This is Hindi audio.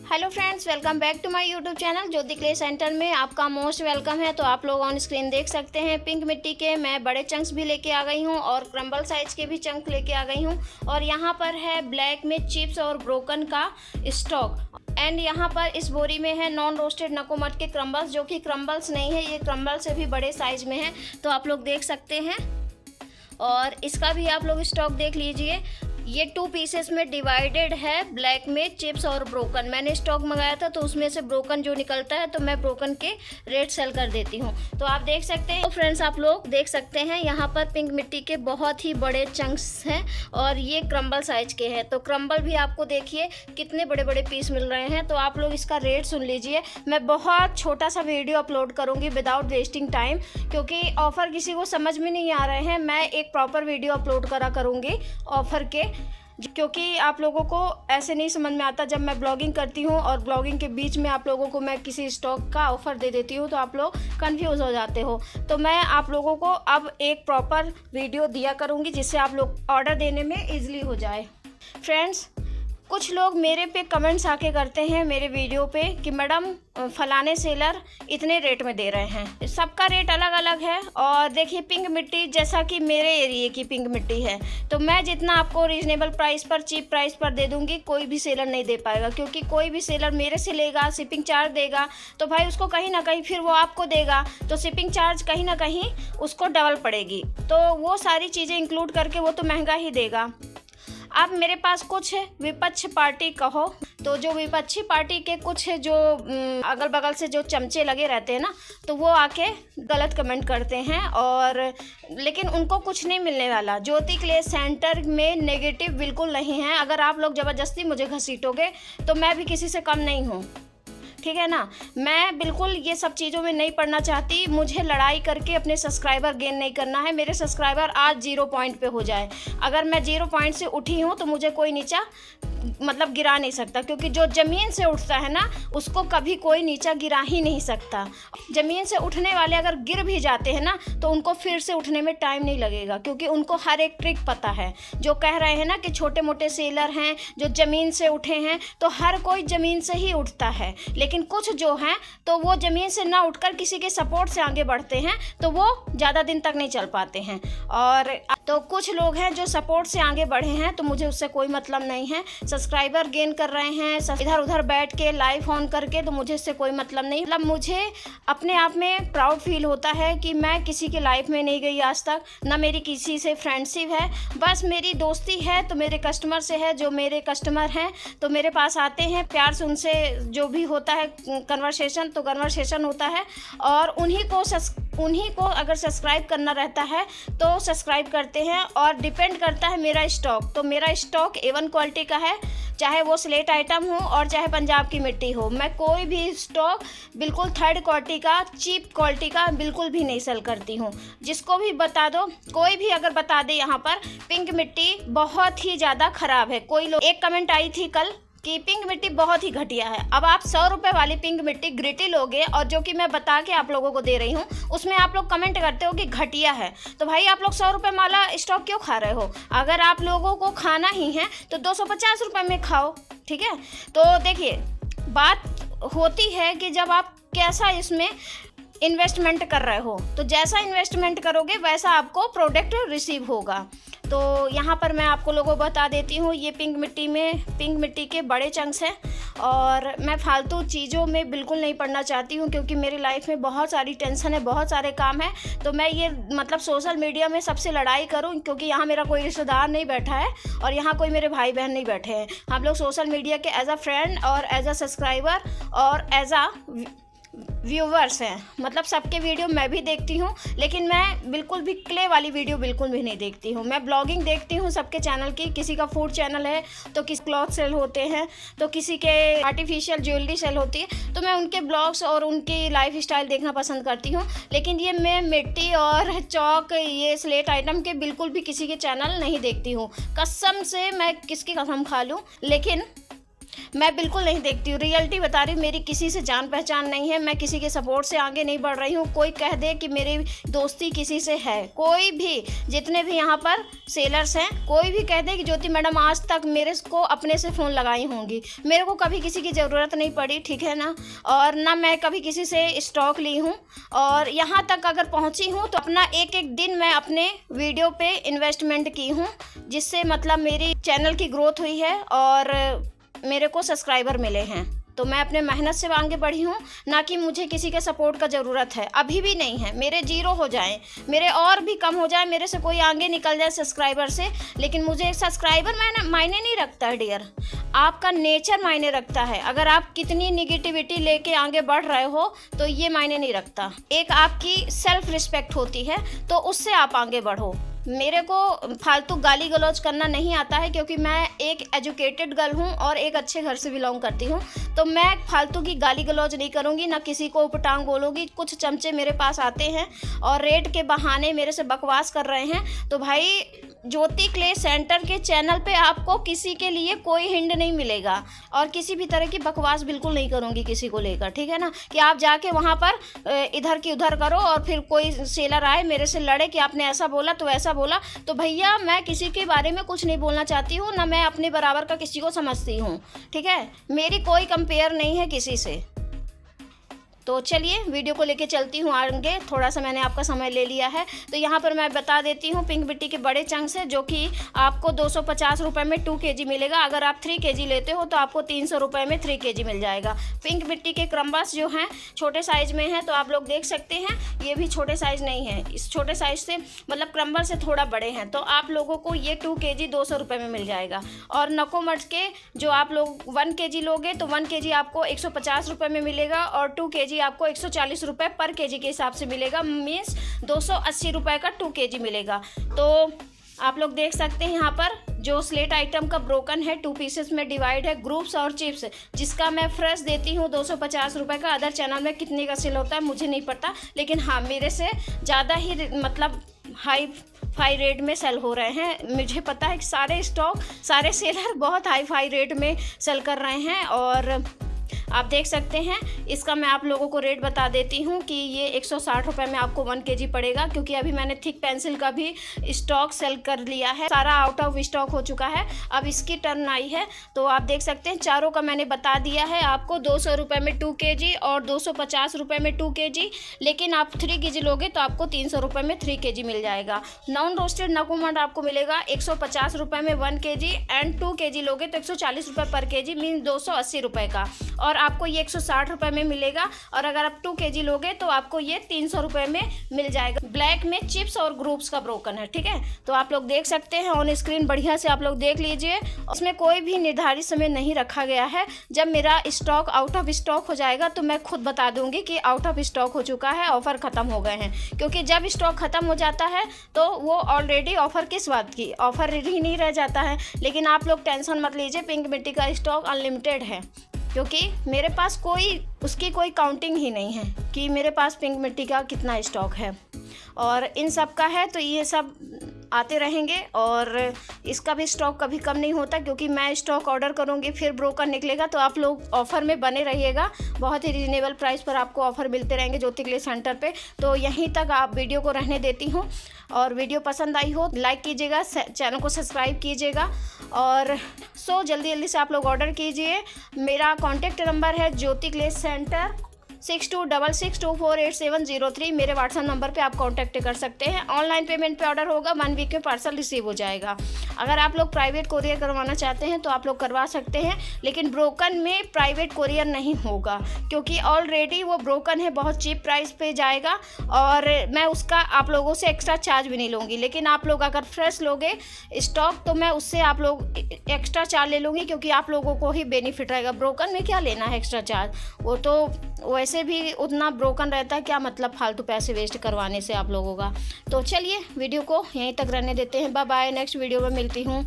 Hello friends, welcome back to my YouTube channel Jyoti clay centre में आपका मोस्ट वेलकम है। तो आप लोग ऑन स्क्रीन देख सकते हैं पिंक मिट्टी के मैं बड़े चंक्स भी लेके आ गई हूं और क्रम्बल साइज के भी चंक लेके आ गई हूं। और यहां पर है ब्लैक में चिप्स और ब्रोकन का स्टॉक। एंड यहाँ पर इस बोरी में है नॉन रोस्टेड नकोमट के क्रम्बल्स, जो कि क्रम्बल्स नहीं है, ये क्रम्बल से भी बड़े साइज में है। तो आप लोग देख सकते हैं और इसका भी आप लोग स्टॉक देख लीजिए। ये 2 पीसेस में डिवाइडेड है, ब्लैक में चिप्स और ब्रोकन। मैंने स्टॉक मंगाया था तो उसमें से ब्रोकन जो निकलता है तो मैं ब्रोकन के रेट सेल कर देती हूँ। तो आप देख सकते हैं। तो फ्रेंड्स, आप लोग देख सकते हैं यहाँ पर पिंक मिट्टी के बहुत ही बड़े चंक्स हैं और ये क्रम्बल साइज के हैं। तो क्रम्बल भी आपको देखिए कितने बड़े बड़े पीस मिल रहे हैं। तो आप लोग इसका रेट सुन लीजिए। मैं बहुत छोटा सा वीडियो अपलोड करूँगी विदाउट वेस्टिंग टाइम, क्योंकि ऑफ़र किसी को समझ में नहीं आ रहे हैं। मैं एक प्रॉपर वीडियो अपलोड करूँगी ऑफ़र के, क्योंकि आप लोगों को ऐसे नहीं समझ में आता। जब मैं ब्लॉगिंग करती हूँ और ब्लॉगिंग के बीच में आप लोगों को मैं किसी स्टॉक का ऑफ़र दे देती हूँ तो आप लोग कंफ्यूज हो जाते हो। तो मैं आप लोगों को अब एक प्रॉपर वीडियो दिया करूँगी जिससे आप लोग ऑर्डर देने में ईजिली हो जाए। फ्रेंड्स, कुछ लोग मेरे पे कमेंट्स आके करते हैं मेरे वीडियो पे कि मैडम फलाने सेलर इतने रेट में दे रहे हैं। सबका रेट अलग अलग है। और देखिए, पिंक मिट्टी जैसा कि मेरे एरिए की पिंक मिट्टी है तो मैं जितना आपको रीजनेबल प्राइस पर, चीप प्राइस पर दे दूंगी, कोई भी सेलर नहीं दे पाएगा। क्योंकि कोई भी सेलर मेरे से लेगा, शिपिंग चार्ज देगा, तो भाई उसको कहीं ना कहीं फिर वो आपको देगा, तो शिपिंग चार्ज कहीं ना कहीं उसको डबल पड़ेगी। तो वो सारी चीज़ें इंक्लूड करके वो तो महंगा ही देगा। अब मेरे पास कुछ विपक्ष पार्टी कहो तो जो विपक्षी पार्टी के कुछ जो अगल बगल से जो चमचे लगे रहते हैं ना, तो वो आके गलत कमेंट करते हैं। और लेकिन उनको कुछ नहीं मिलने वाला। ज्योति क्ले सेंटर में नेगेटिव बिल्कुल नहीं है। अगर आप लोग ज़बरदस्ती मुझे घसीटोगे तो मैं भी किसी से कम नहीं हूँ, ठीक है ना। मैं बिल्कुल ये सब चीज़ों में नहीं पड़ना चाहती। मुझे लड़ाई करके अपने सब्सक्राइबर गेन नहीं करना है। मेरे सब्सक्राइबर आज 0 पॉइंट पे हो जाए। अगर मैं 0 पॉइंट से उठी हूँ तो मुझे कोई नीचा मतलब गिरा नहीं सकता, क्योंकि जो ज़मीन से उठता है ना उसको कभी कोई नीचा गिरा ही नहीं सकता। ज़मीन से उठने वाले अगर गिर भी जाते हैं ना तो उनको फिर से उठने में टाइम नहीं लगेगा, क्योंकि उनको हर एक ट्रिक पता है। जो कह रहे हैं ना कि छोटे मोटे सेलर हैं जो ज़मीन से उठे हैं, तो हर कोई ज़मीन से ही उठता है। लेकिन कुछ जो हैं तो वो ज़मीन से ना उठकर किसी के सपोर्ट से आगे बढ़ते हैं, तो वो ज़्यादा दिन तक नहीं चल पाते हैं। और तो कुछ लोग हैं जो सपोर्ट से आगे बढ़े हैं, तो मुझे उससे कोई मतलब नहीं है। सब्सक्राइबर गेन कर रहे हैं इधर उधर बैठ के लाइव ऑन करके, तो मुझे इससे कोई मतलब नहीं। मतलब मुझे अपने आप में प्राउड फील होता है कि मैं किसी के लाइफ में नहीं गई आज तक, ना मेरी किसी से फ्रेंडशिप है। बस मेरी दोस्ती है तो मेरे कस्टमर से है। जो मेरे कस्टमर हैं तो मेरे पास आते हैं, प्यार से उनसे जो भी होता है कन्वर्सेशन, तो कन्वर्सेशन होता है। और उन्हीं को अगर सब्सक्राइब करना रहता है तो सब्सक्राइब करते हैं। और डिपेंड करता है मेरा स्टॉक, तो मेरा स्टॉक A1 क्वालिटी का है, चाहे वो स्लेट आइटम हो और चाहे पंजाब की मिट्टी हो। मैं कोई भी स्टॉक बिल्कुल थर्ड क्वालिटी का, चीप क्वालिटी का बिल्कुल भी नहीं सेल करती हूँ। जिसको भी बता दो, कोई भी अगर बता दे यहाँ पर पिंक मिट्टी बहुत ही ज़्यादा ख़राब है। कोई लोग, एक कमेंट आई थी कल कि पिंक मिट्टी बहुत ही घटिया है। अब आप 100 रुपये वाली पिंक मिट्टी ग्रिटी लोगे और जो कि मैं बता के आप लोगों को दे रही हूँ उसमें आप लोग कमेंट करते हो कि घटिया है, तो भाई आप लोग 100 रुपये वाला स्टॉक क्यों खा रहे हो? अगर आप लोगों को खाना ही है तो 250 रुपये में खाओ, ठीक है। तो देखिए, बात होती है कि जब आप कैसा इसमें इन्वेस्टमेंट कर रहे हो, तो जैसा इन्वेस्टमेंट करोगे वैसा आपको प्रोडक्ट रिसीव होगा। तो यहाँ पर मैं आपको लोगों को बता देती हूँ, ये पिंक मिट्टी के बड़े चंक्स हैं। और मैं फालतू चीज़ों में बिल्कुल नहीं पड़ना चाहती हूँ, क्योंकि मेरी लाइफ में बहुत सारी टेंशन है, बहुत सारे काम है। तो मैं ये मतलब सोशल मीडिया में सबसे लड़ाई करूँ, क्योंकि यहाँ मेरा कोई रिश्तेदार नहीं बैठा है और यहाँ कोई मेरे भाई बहन नहीं बैठे हैं। हम लोग सोशल मीडिया के एज अ फ्रेंड और एज अ सब्सक्राइबर और एज अ व्यूवर्स हैं। मतलब सबके वीडियो मैं भी देखती हूँ, लेकिन मैं बिल्कुल भी क्ले वाली वीडियो बिल्कुल भी नहीं देखती हूँ। मैं ब्लॉगिंग देखती हूँ सबके चैनल की। किसी का फूड चैनल है तो किसी क्लॉथ सेल होते हैं, तो किसी के आर्टिफिशियल ज्वेलरी सेल होती है, तो मैं उनके ब्लॉग्स और उनकी लाइफ स्टाइल देखना पसंद करती हूँ। लेकिन ये मैं मिट्टी और चौक, ये स्लेट आइटम के बिल्कुल भी किसी के चैनल नहीं देखती हूँ। कसम से मैं किसकी कसम खा लूँ, लेकिन मैं बिल्कुल नहीं देखती हूँ, रियलिटी बता रही हूँ। मेरी किसी से जान पहचान नहीं है, मैं किसी के सपोर्ट से आगे नहीं बढ़ रही हूँ। कोई कह दे कि मेरी दोस्ती किसी से है, कोई भी, जितने भी यहाँ पर सेलर्स हैं, कोई भी कह दे कि ज्योति मैडम आज तक मेरे को अपने से फ़ोन लगाई होंगी, मेरे को कभी किसी की ज़रूरत नहीं पड़ी, ठीक है ना। और ना मैं कभी किसी से स्टॉक ली हूँ, और यहाँ तक अगर पहुँची हूँ तो अपना एक एक दिन मैं अपने वीडियो पे इन्वेस्टमेंट की हूँ, जिससे मतलब मेरी चैनल की ग्रोथ हुई है और मेरे को सब्सक्राइबर मिले हैं। तो मैं अपने मेहनत से आगे बढ़ी हूँ, ना कि मुझे किसी के सपोर्ट का ज़रूरत है, अभी भी नहीं है। मेरे 0 हो जाएं, मेरे और भी कम हो जाए, मेरे से कोई आगे निकल जाए सब्सक्राइबर से, लेकिन मुझे सब्सक्राइबर मायने नहीं रखता है डियर, आपका नेचर मायने रखता है। अगर आप कितनी निगेटिविटी लेके आगे बढ़ रहे हो तो ये मायने नहीं रखता। एक आपकी सेल्फ रिस्पेक्ट होती है, तो उससे आप आगे बढ़ो। मेरे को फालतू गाली गलौज करना नहीं आता है, क्योंकि मैं एक एजुकेटेड गर्ल हूँ और एक अच्छे घर से बिलोंग करती हूँ। तो मैं फालतू की गाली गलौज नहीं करूँगी, ना किसी को उपटांग बोलूँगी। कुछ चमचे मेरे पास आते हैं और रेट के बहाने मेरे से बकवास कर रहे हैं, तो भाई ज्योति क्ले सेंटर के चैनल पे आपको किसी के लिए कोई हिंट नहीं मिलेगा, और किसी भी तरह की बकवास बिल्कुल नहीं करूँगी किसी को लेकर, ठीक है ना। कि आप जाके वहाँ पर इधर की उधर करो और फिर कोई सेलर आए मेरे से लड़े कि आपने ऐसा बोला तो ऐसा बोला। तो भैया मैं किसी के बारे में कुछ नहीं बोलना चाहती हूँ, ना मैं अपने बराबर का किसी को समझती हूँ, ठीक है। मेरी कोई कंपेयर नहीं है किसी से। तो चलिए वीडियो को लेके चलती हूँ आगे। थोड़ा सा मैंने आपका समय ले लिया है, तो यहाँ पर मैं बता देती हूँ पिंक मिट्टी के बड़े चंक्स है, जो कि आपको 250 रुपये में 2 kg मिलेगा। अगर आप 3 kg लेते हो तो आपको 300 रुपये में 3 kg मिल जाएगा। पिंक मिट्टी के क्रम्बस जो हैं छोटे साइज़ में हैं, तो आप लोग देख सकते हैं ये भी छोटे साइज़ नहीं है, इस छोटे साइज़ से मतलब क्रम्बल से थोड़ा बड़े हैं। तो आप लोगों को ये 2 kg 200 रुपये में मिल जाएगा। और नकोमठ के जो आप लोग 1 kg लोगे तो 1 kg आपको 150 रुपये में मिलेगा, और 2 kg आपको 140 रुपये पर kg के हिसाब से मिलेगा, मीन्स 280 रुपये का 2 kg मिलेगा। तो आप लोग देख सकते हैं यहाँ पर जो स्लेट आइटम का ब्रोकन है 2 पीसेस में डिवाइड है, ग्रुप्स और चिप्स, जिसका मैं फ्रेश देती हूँ 250 रुपये का। अदर चैनल में कितने का सेल होता है मुझे नहीं पता, लेकिन हाँ मेरे से ज़्यादा ही मतलब हाई रेट में सेल हो रहे हैं। मुझे पता है कि सारे स्टॉक सारे सेलर बहुत हाई रेट में सेल कर रहे हैं। और आप देख सकते हैं इसका मैं आप लोगों को रेट बता देती हूँ कि ये 160 रुपये में आपको 1 kg पड़ेगा, क्योंकि अभी मैंने थिक पेंसिल का भी स्टॉक सेल कर लिया है, सारा आउट ऑफ स्टॉक हो चुका है, अब इसकी टर्न आई है। तो आप देख सकते हैं चारों का मैंने बता दिया है आपको 200 रुपये में 2 kg और 250 रुपये में 2 kg, लेकिन आप 3 kg लोगे तो आपको 300 रुपये में 3 kg मिल जाएगा। नॉन रोस्टेड नकोमठ आपको मिलेगा 150 रुपये में 1 kg, एंड 2 kg लोगे तो 140 रुपये पर kg, मीन 280 रुपये का, और आपको ये 160 रुपये में मिलेगा। और अगर आप 2 kg लोगे तो आपको ये 300 रुपये में मिल जाएगा। ब्लैक में चिप्स और ग्रुप्स का ब्रोकन है, ठीक है। तो आप लोग देख सकते हैं ऑन स्क्रीन, बढ़िया से आप लोग देख लीजिए। उसमें कोई भी निर्धारित समय नहीं रखा गया है। जब मेरा स्टॉक आउट ऑफ स्टॉक हो जाएगा तो मैं खुद बता दूंगी कि आउट ऑफ स्टॉक हो चुका है, ऑफ़र ख़त्म हो गए हैं। क्योंकि जब स्टॉक ख़त्म हो जाता है तो वो ऑलरेडी ऑफ़र किस बात की, ऑफ़र ही नहीं रह जाता है। लेकिन आप लोग टेंशन मत लीजिए, पिंक मिट्टी का स्टॉक अनलिमिटेड है, क्योंकि मेरे पास उसकी कोई काउंटिंग ही नहीं है कि मेरे पास पिंक मिट्टी का कितना स्टॉक है। और इन सब का है तो ये सब आते रहेंगे, और इसका भी स्टॉक कभी कम नहीं होता, क्योंकि मैं स्टॉक ऑर्डर करूँगी फिर ब्रोकन निकलेगा। तो आप लोग ऑफ़र में बने रहिएगा, बहुत ही रीजनेबल प्राइस पर आपको ऑफ़र मिलते रहेंगे ज्योति क्ले सेंटर पे। तो यहीं तक आप वीडियो को रहने देती हूँ, और वीडियो पसंद आई हो लाइक कीजिएगा, चैनल को सब्सक्राइब कीजिएगा, और जल्दी से आप लोग ऑर्डर कीजिए। मेरा कॉन्टैक्ट नंबर है ज्योति क्ले सेंटर 6266248703। मेरे व्हाट्सएप नंबर पे आप कांटेक्ट कर सकते हैं। ऑनलाइन पेमेंट पे ऑर्डर होगा, 1 वीक में पार्सल रिसीव हो जाएगा। अगर आप लोग प्राइवेट कोरियर करवाना चाहते हैं तो आप लोग करवा सकते हैं, लेकिन ब्रोकन में प्राइवेट कोरियर नहीं होगा, क्योंकि ऑलरेडी वो ब्रोकन है, बहुत चीप प्राइस पे जाएगा, और मैं उसका आप लोगों से एक्स्ट्रा चार्ज भी नहीं लूँगी। लेकिन आप लोग अगर फ्रेश लोगे स्टॉक तो मैं उससे आप लोग एक्स्ट्रा चार्ज ले लूँगी, क्योंकि आप लोगों को ही बेनिफिट रहेगा। ब्रोकन में क्या लेना है एक्स्ट्रा चार्ज, वो तो वैसे भी उतना ब्रोकन रहता है, क्या मतलब फालतू पैसे वेस्ट करवाने से आप लोगों का। तो चलिए वीडियो को यहीं तक रहने देते हैं। बाय बाय, नेक्स्ट वीडियो में मिलती हूँ।